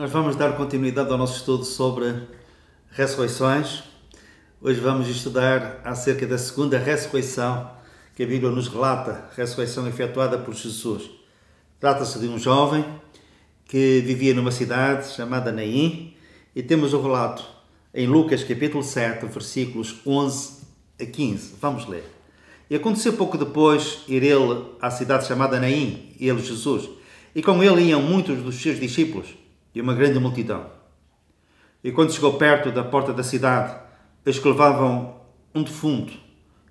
Nós vamos dar continuidade ao nosso estudo sobre ressurreições. Hoje vamos estudar acerca da segunda ressurreição que a Bíblia nos relata, a ressurreição efetuada por Jesus. Trata-se de um jovem que vivia numa cidade chamada Naim e temos o relato em Lucas capítulo 7, versículos 11 a 15. Vamos ler. E aconteceu pouco depois ir ele à cidade chamada Naim, ele, Jesus, e com ele iam muitos dos seus discípulos e uma grande multidão. E quando chegou perto da porta da cidade, eis que levavam um defunto,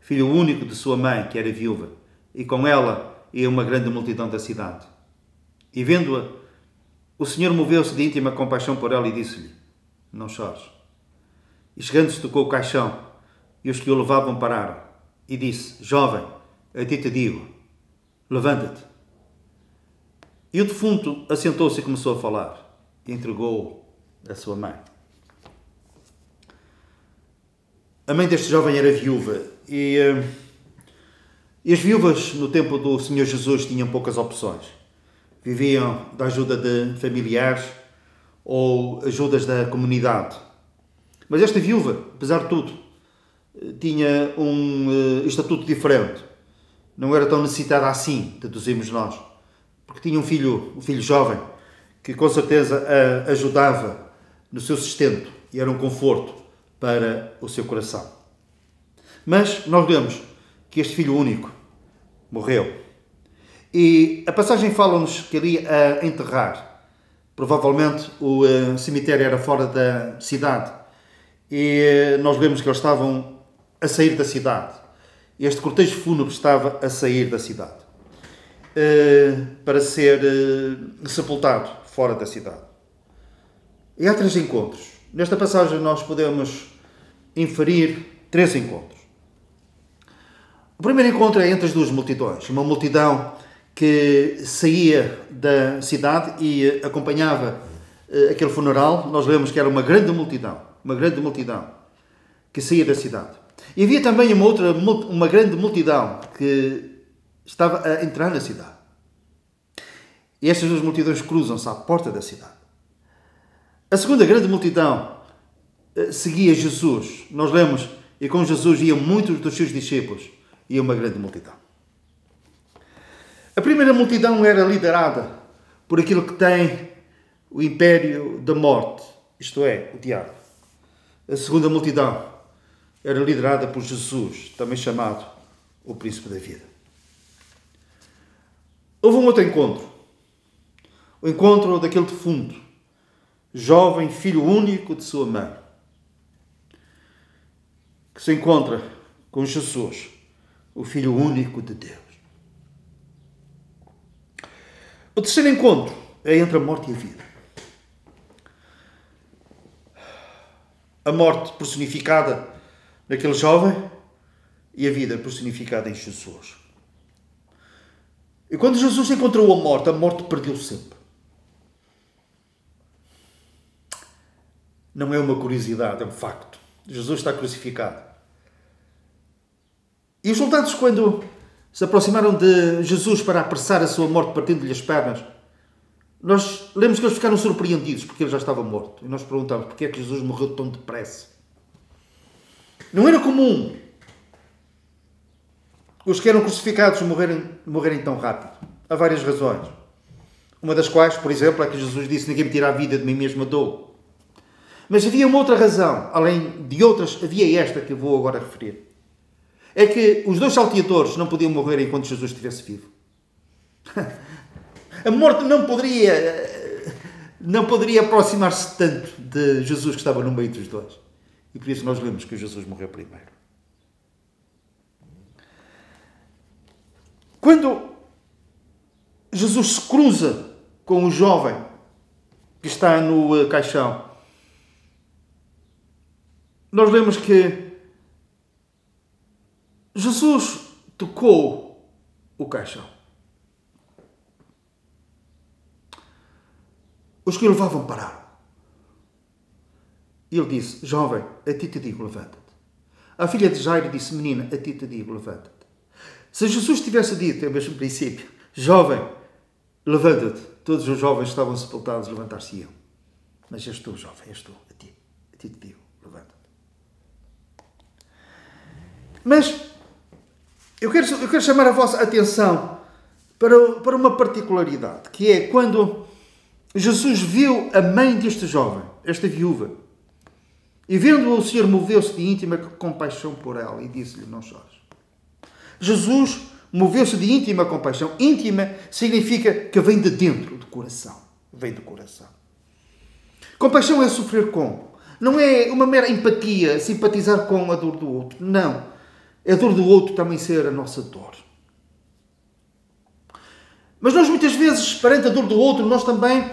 filho único de sua mãe, que era viúva, e com ela ia uma grande multidão da cidade. E vendo-a, o Senhor moveu-se de íntima compaixão por ela e disse-lhe: não chores. E chegando-se tocou o caixão, e os que o levavam pararam, e disse: jovem, a ti te digo, levanta-te. E o defunto assentou-se e começou a falar, e entregou-o à sua mãe. A mãe deste jovem era viúva, e as viúvas no tempo do Senhor Jesus tinham poucas opções. Viviam da ajuda de familiares ou ajudas da comunidade. Mas esta viúva, apesar de tudo, tinha um estatuto diferente. Não era tão necessitada assim, deduzimos nós, porque tinha um filho jovem, que com certeza a ajudava no seu sustento e era um conforto para o seu coração. Mas nós vemos que este filho único morreu. E a passagem fala-nos que ele ia enterrar. Provavelmente o cemitério era fora da cidade. E nós vemos que eles estavam a sair da cidade. Este cortejo fúnebre estava a sair da cidade para ser sepultado fora da cidade. E há 3 encontros. Nesta passagem nós podemos inferir 3 encontros. O primeiro encontro é entre as duas multidões. Uma multidão que saía da cidade e acompanhava aquele funeral. Nós vemos que era uma grande multidão que saía da cidade. E havia também uma grande multidão que estava a entrar na cidade. E estas duas multidões cruzam-se à porta da cidade. A segunda grande multidão seguia Jesus. Nós lemos, e com Jesus iam muitos dos seus discípulos, e uma grande multidão. A primeira multidão era liderada por aquilo que tem o império da morte, isto é, o diabo. A segunda multidão era liderada por Jesus, também chamado o príncipe da vida. Houve um outro encontro. O encontro daquele defunto, jovem, filho único de sua mãe, que se encontra com Jesus, o Filho único de Deus. O terceiro encontro é entre a morte e a vida. A morte personificada naquele jovem e a vida personificada em Jesus. E quando Jesus encontrou a morte perdeu sempre. Não é uma curiosidade, é um facto. Jesus está crucificado. E os soldados, quando se aproximaram de Jesus para apressar a sua morte partindo-lhe as pernas, nós lemos que eles ficaram surpreendidos porque ele já estava morto. E nós perguntamos porque é que Jesus morreu tão depressa. Não era comum os que eram crucificados morrerem tão rápido. Há várias razões. Uma das quais, por exemplo, é que Jesus disse: ninguém me tira a vida, de mim mesmo a dou. Mas havia uma outra razão, além de outras, havia esta que eu vou agora referir. É que os 2 salteadores não podiam morrer enquanto Jesus estivesse vivo. A morte não poderia aproximar-se tanto de Jesus que estava no meio dos 2. E por isso nós lemos que Jesus morreu primeiro. Quando Jesus se cruza com o jovem que está no caixão, nós lemos que Jesus tocou o caixão. Os que o levavam pararam. E ele disse: jovem, a ti te digo, levanta-te. A filha de Jairo disse: menina, a ti te digo, levanta-te. Se Jesus tivesse dito, é o mesmo princípio: jovem, levanta-te, todos os jovens estavam sepultados, levantar-se-iam. Mas és tu, jovem, és tu, a ti te digo, levanta-te. Mas eu quero chamar a vossa atenção para uma particularidade, que é quando Jesus viu a mãe deste jovem, esta viúva, e vendo-a, o Senhor moveu-se de íntima compaixão por ela e disse-lhe: não chores. Jesus moveu-se de íntima compaixão. Íntima significa que vem de dentro do coração. Vem do coração. Compaixão é sofrer com. Não é uma mera empatia, simpatizar com a dor do outro. Não. A dor do outro também ser a nossa dor. Mas nós muitas vezes, perante a dor do outro, nós também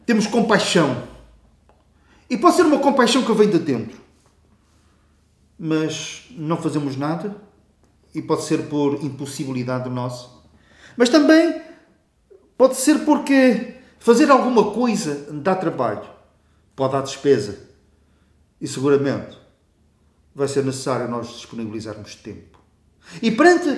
temos compaixão. E pode ser uma compaixão que vem de dentro. Mas não fazemos nada. E pode ser por impossibilidade nossa. Mas também pode ser porque fazer alguma coisa dá trabalho. Pode dar despesa. E seguramente vai ser necessário nós disponibilizarmos tempo. E perante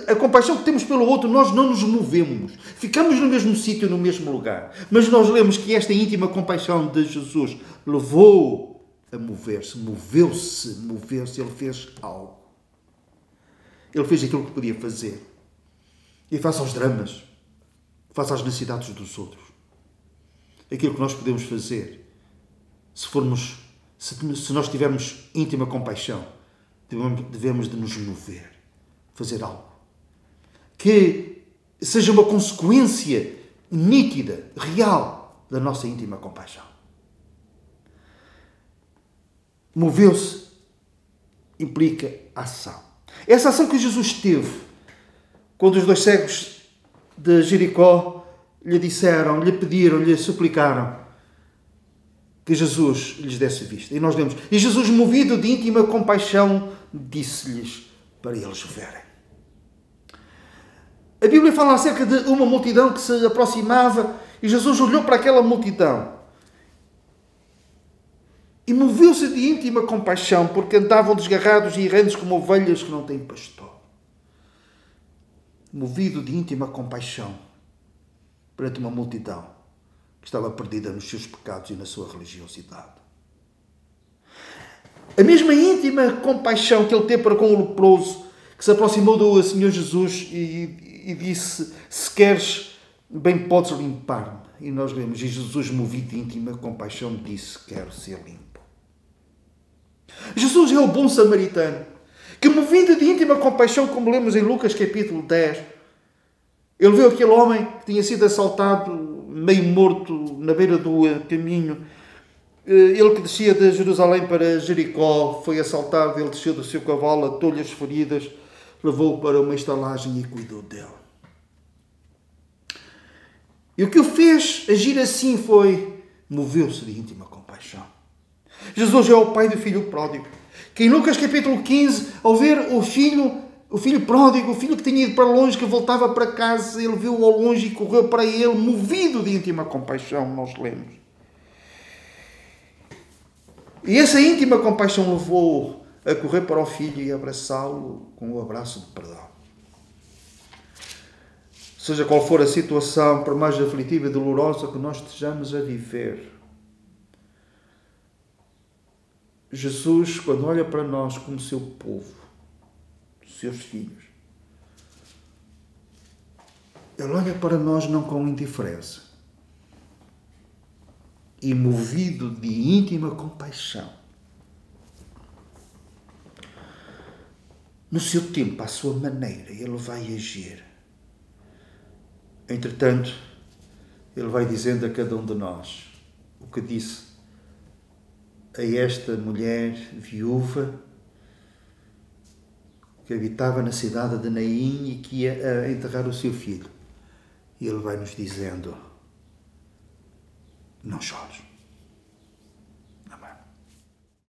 a compaixão que temos pelo outro, nós não nos movemos. Ficamos no mesmo sítio, no mesmo lugar. Mas nós lemos que esta íntima compaixão de Jesus levou a mover-se. Moveu-se. Ele fez algo. Ele fez aquilo que podia fazer. E face aos dramas, face às necessidades dos outros, aquilo que nós podemos fazer, se nós tivermos íntima compaixão, devemos de nos mover. Fazer algo que seja uma consequência nítida, real, da nossa íntima compaixão. Moveu-se implica ação. Essa ação que Jesus teve quando os dois cegos de Jericó lhe disseram, lhe pediram, lhe suplicaram que Jesus lhes desse vista. E nós lemos: e Jesus, movido de íntima compaixão, disse-lhes para eles verem. A Bíblia fala acerca de uma multidão que se aproximava e Jesus olhou para aquela multidão e moveu-se de íntima compaixão, porque andavam desgarrados e errantes como ovelhas que não têm pastor. Movido de íntima compaixão perante uma multidão que estava perdida nos seus pecados e na sua religiosidade. A mesma íntima compaixão que ele teve para com o leproso, que se aproximou do Senhor Jesus e disse: se queres, bem podes limpar-me. E nós lemos: e Jesus, movido de íntima compaixão, disse: quero ser limpo. Jesus é o bom samaritano, que, movido de íntima compaixão, como lemos em Lucas capítulo 10, ele viu aquele homem que tinha sido assaltado, meio morto, na beira do caminho. Ele que descia de Jerusalém para Jericó, foi assaltado, ele desceu do seu cavalo, atou-lhe as feridas, levou-o para uma estalagem e cuidou dele. E o que o fez agir assim foi, moveu-se de íntima compaixão. Jesus é o pai do filho pródigo, que em Lucas capítulo 15, ao ver o filho pródigo, o filho que tinha ido para longe, que voltava para casa, ele viu-o ao longe e correu para ele, movido de íntima compaixão, nós lemos. E essa íntima compaixão levou-o a correr para o filho e abraçá-lo com o abraço de perdão. Seja qual for a situação, por mais aflitiva e dolorosa que nós estejamos a viver, Jesus, quando olha para nós como seu povo, seus filhos, ele olha para nós não com indiferença, e movido de íntima compaixão, no seu tempo, à sua maneira, ele vai agir. Entretanto, ele vai dizendo a cada um de nós o que disse a esta mulher viúva que habitava na cidade de Naim e que ia a enterrar o seu filho. E ele vai nos dizendo: não chores.